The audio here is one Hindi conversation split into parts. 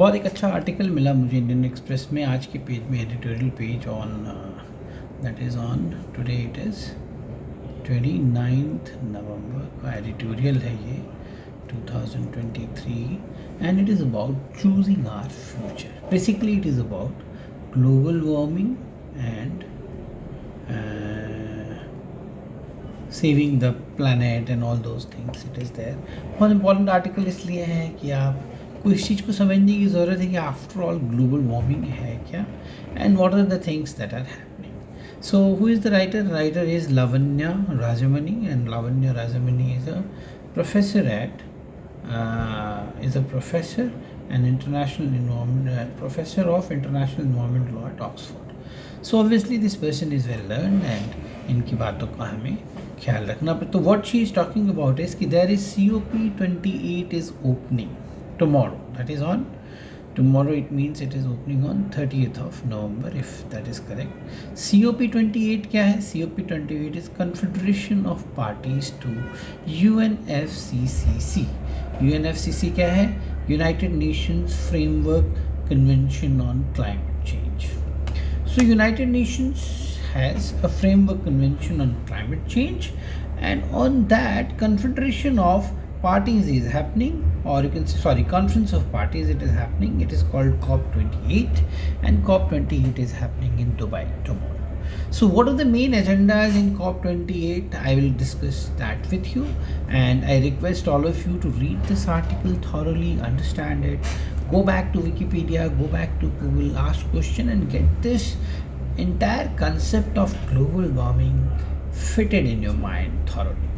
बहुत एक अच्छा आर्टिकल मिला मुझे इंडियन एक्सप्रेस में आज के पेज में, editorial page on that is on today it is 29 November का एडिटोरियल है ये 2023 and it is about choosing our future. Basically it is about global warming and saving the planet and all those things. It is there. बहुत इंपॉर्टेंट आर्टिकल इसलिए है कि आप को इस चीज़ को समझने की ज़रूरत है कि आफ्टर ऑल ग्लोबल वार्मिंग है क्या and what are the things that are happening. So who is the writer? Writer is Lavanya Rajamani and Lavanya Rajamani is a professor at and international environment professor of international environment law at Oxford. So obviously this person is well learned and इनकी बातों का हमें ख्याल रखना. तो what she is talking about is कि there is COP28 is opening tomorrow. That is on tomorrow. It means it is opening on 30th of November if that is correct. COP28 क्या है? COP28 is Confederation of Parties to UNFCCC. UNFCCC क्या है? United Nations Framework Convention on Climate Change. So United Nations has a framework convention on climate change, and on that confederation of parties is happening, or you can say conference of parties it is happening. It is called COP28 and COP28 is happening in Dubai tomorrow. So what are the main agendas in COP28? I will discuss that with you, and I request all of you to read this article thoroughly, understand it, go back to Wikipedia, go back to Google, ask question and get this entire concept of global warming fitted in your mind thoroughly.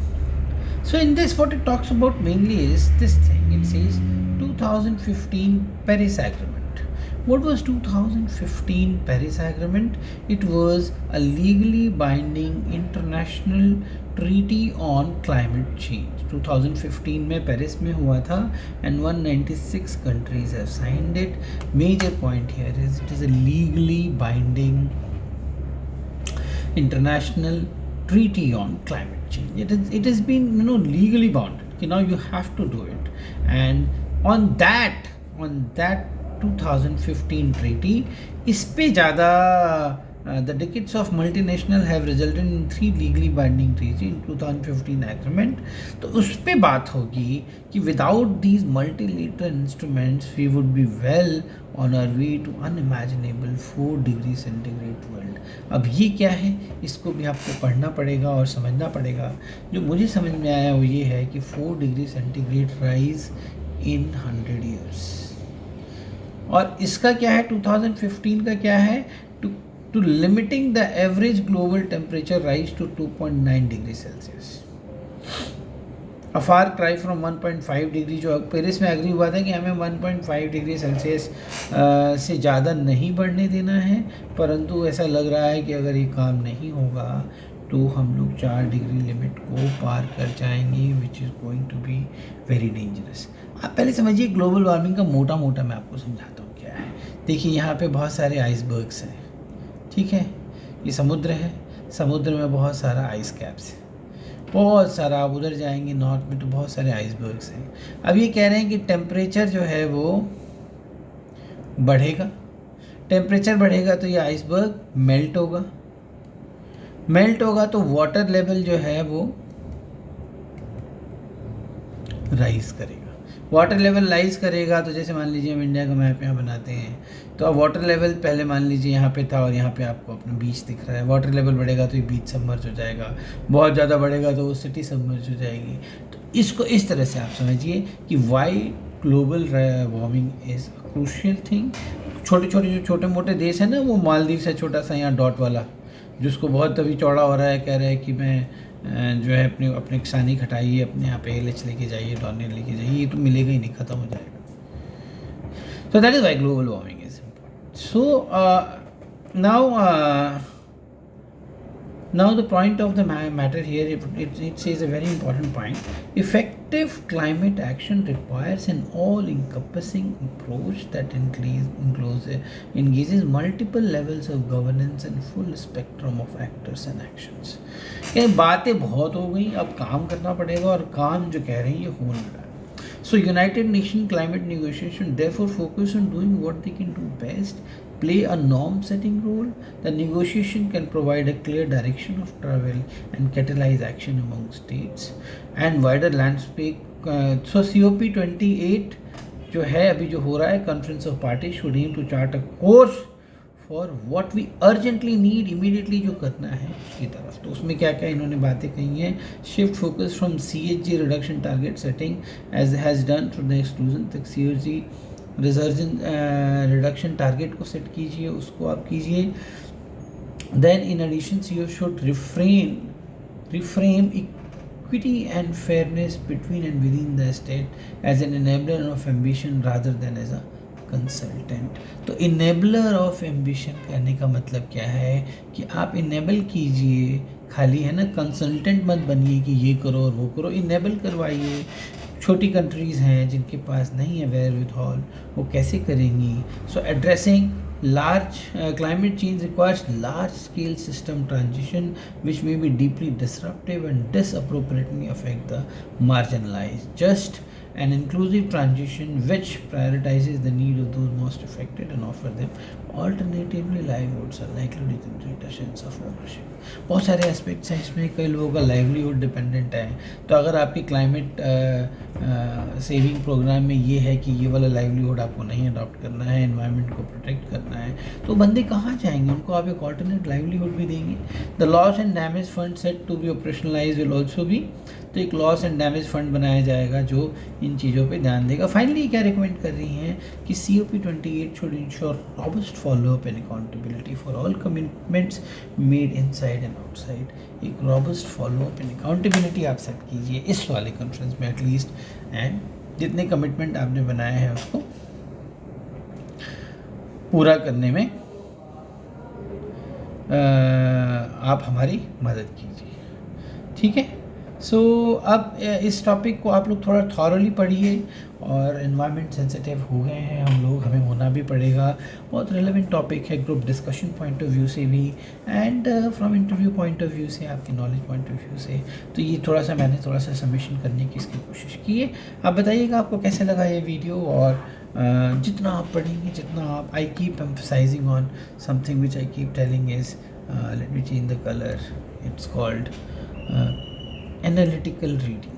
So in this, what it talks about mainly is this thing. It says 2015 Paris Agreement. What was 2015 Paris Agreement? It was a legally binding international treaty on climate change. 2015 में पेरिस में हुआ था and 196 countries have signed it. Major point here is it is a legally binding international treaty on climate change. It has been legally bound. Now you have to do it, and on that 2015 treaty, इस पे ज़्यादा the decades of multinational have resulted in 3 legally binding treaties in 2015 agreement. तो उस पे बात होगी कि without these multilateral instruments we would be well on our way to unimaginable 4 degree centigrade world. अब ये क्या है, इसको भी आपको पढ़ना पड़ेगा और समझना पड़ेगा. जो मुझे समझ में आया वो ये है कि 4 degree centigrade rise in 100 years. और इसका क्या है, 2015 का क्या है, to limiting the average global temperature rise to 2.9 degree Celsius. A far cry from 1.5 degree जो पेरिस में एग्री हुआ था कि हमें 1.5 डिग्री सेल्सियस से ज़्यादा नहीं बढ़ने देना है, परंतु ऐसा लग रहा है कि अगर ये काम नहीं होगा तो हम लोग 4 डिग्री लिमिट को पार कर जाएंगे, which is going to be very dangerous. आप पहले समझिए ग्लोबल वार्मिंग का मोटा मोटा मैं आपको समझाता हूँ क्या है. देखिए यहाँ पे बहुत सारे आइसबर्ग्स हैं, ठीक है, ये समुद्र है, समुद्र में बहुत सारा आइस कैप्स है, बहुत सारा. आप उधर जाएंगे नॉर्थ में तो बहुत सारे आइसबर्ग्स हैं. अब ये कह रहे हैं कि टेम्परेचर जो है वो बढ़ेगा, टेम्परेचर बढ़ेगा तो ये आइसबर्ग मेल्ट होगा, मेल्ट होगा तो वाटर लेवल जो है वो राइज करेगा. वाटर लेवल राइज करेगा तो जैसे मान लीजिए हम इंडिया का मैप यहाँ बनाते हैं तो अब वाटर लेवल पहले मान लीजिए यहाँ पे था और यहाँ पे आपको अपना बीच दिख रहा है. वाटर लेवल बढ़ेगा तो ये बीच सबमर्ज हो जाएगा, बहुत ज़्यादा बढ़ेगा तो वो सिटी सबमर्ज हो जाएगी. तो इसको इस तरह से आप समझिए कि why global warming is a crucial thing. छोटे छोटे जो छोटे मोटे देश हैं ना, वो मालदीव से छोटा सा यहाँ डॉट वाला जिसको बहुत अभी चौड़ा हो रहा है, कह रहा है कि मैं जो है अपने किसानी घटाइए, अपने यहाँ पे एलएच लेके जाइए, डॉनियर लेके जाइए, ये तो मिलेगा ही नहीं, ख़त्म हो जाएगा. So that is why global warming is important. So now the point of the matter here, it says a very important point. Effective climate action requires an all-encompassing approach that engages multiple levels of governance and full spectrum of actors and actions. ये बातें बहुत हो गई, अब काम करना पड़ेगा और काम जो कह रहे हैं ये हो नहीं रहा है. So United Nations climate negotiation therefore focus on doing what they can do best, play a norm setting role. The negotiation can provide a clear direction of travel and catalyze action among states and wider landscape. So COP28 जो है अभी जो हो रहा है, conference of party should aim to chart a course for what we urgently need, immediately जो करना है उसकी तरफ। तो उसमें क्या क्या इन्होंने बातें कही हैं, shift focus from CHG reduction target setting as has done to the exclusion तक CHG रिजर्जन रिडक्शन टारगेट को सेट कीजिए, उसको आप कीजिए। Then in addition CO should reframe equity and fairness between and within the state as an enabler of ambition rather than as a consultant. तो इनेबलर ऑफ एम्बिशन करने का मतलब क्या है कि आप इनेबल कीजिए, खाली है ना कंसल्टेंट मत बनिए कि ये करो और वो करो, इनेबल करवाइए। छोटी कंट्रीज़ हैं जिनके पास नहीं है वेयर विद हॉल, वो कैसे करेंगी? सो addressing large climate change requires large scale system transition which may be deeply disruptive and disproportionately affect the marginalized. Just an inclusive transition which prioritizes the need of those most affected and offer them alternatively livelihoods are likely to generate a sense of ownership. बहुत सारे एस्पेक्ट्स हैं इसमें, कई लोगों का लाइवलीहुड डिपेंडेंट है। तो अगर आपकी क्लाइमेट सेविंग प्रोग्राम में ये है कि ये वाला लाइवलीहुड आपको नहीं अडॉप्ट करना है, एनवायरनमेंट को प्रोटेक्ट करना है, तो बंदे कहाँ जाएंगे? उनको आप एक ऑल्टरनेट लाइवलीहुड भी देंगे। The loss and damage fund set to be operationalise will also be, तो एक लॉस एंड डैमेज फंड बनाया जाएगा जो इन चीज़ों पे ध्यान देगा। फाइनली क्या रिकमेंड कर रही हैं कि COP28 should ensure robust follow up and accountability for all commitments made inside and outside. एक रॉबस्ट फॉलोअप एंड अकाउंटेबिलिटी आप सेट कीजिए इस वाले कॉन्फ्रेंस में एटलीस्ट, एंड जितने कमिटमेंट आपने बनाए हैं उसको पूरा करने में आप हमारी मदद कीजिए, ठीक है। सो अब इस टॉपिक को आप लोग थोड़ा थॉरली पढ़िए, और एनवायरनमेंट सेंसिटिव हो गए हैं हम लोग, हमें होना भी पड़ेगा। बहुत रेलेवेंट टॉपिक है group discussion point of view से भी, and from interview point of view से, आपके नॉलेज पॉइंट ऑफ व्यू से। तो ये मैंने थोड़ा सा सबमिशन करने की इसकी कोशिश की है। आप बताइएगा आपको कैसे लगा ये वीडियो, और जितना आप पढ़ेंगे, जितना आप, I keep emphasising on something which I keep telling is, let me change the colour, it's called analytical reading.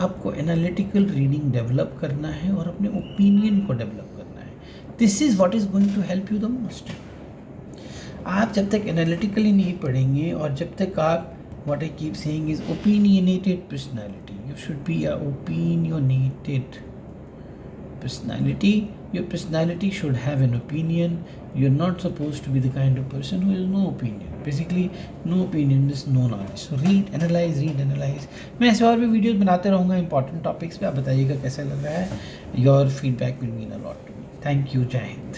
आपको एनालिटिकल रीडिंग डेवलप करना है और अपने ओपिनियन को डेवलप करना है। This is what is going to help you the most. आप जब तक एनालिटिकली नहीं पढ़ेंगे, और जब तक आप, what I keep saying is opinionated personality, you should be a opinionated personality. Your personality should have an opinion. You're not supposed to be the kind of person who has no opinion. Basically, no opinion is no knowledge. So read, analyze. मैं ऐसे और भी वीडियोस बनाते रहूँगा इंपॉर्टेंट टॉपिक्स पे। आप बताइएगा कैसा लग रहा है। Your feedback will mean a lot to me. Thank you. जय हिंद।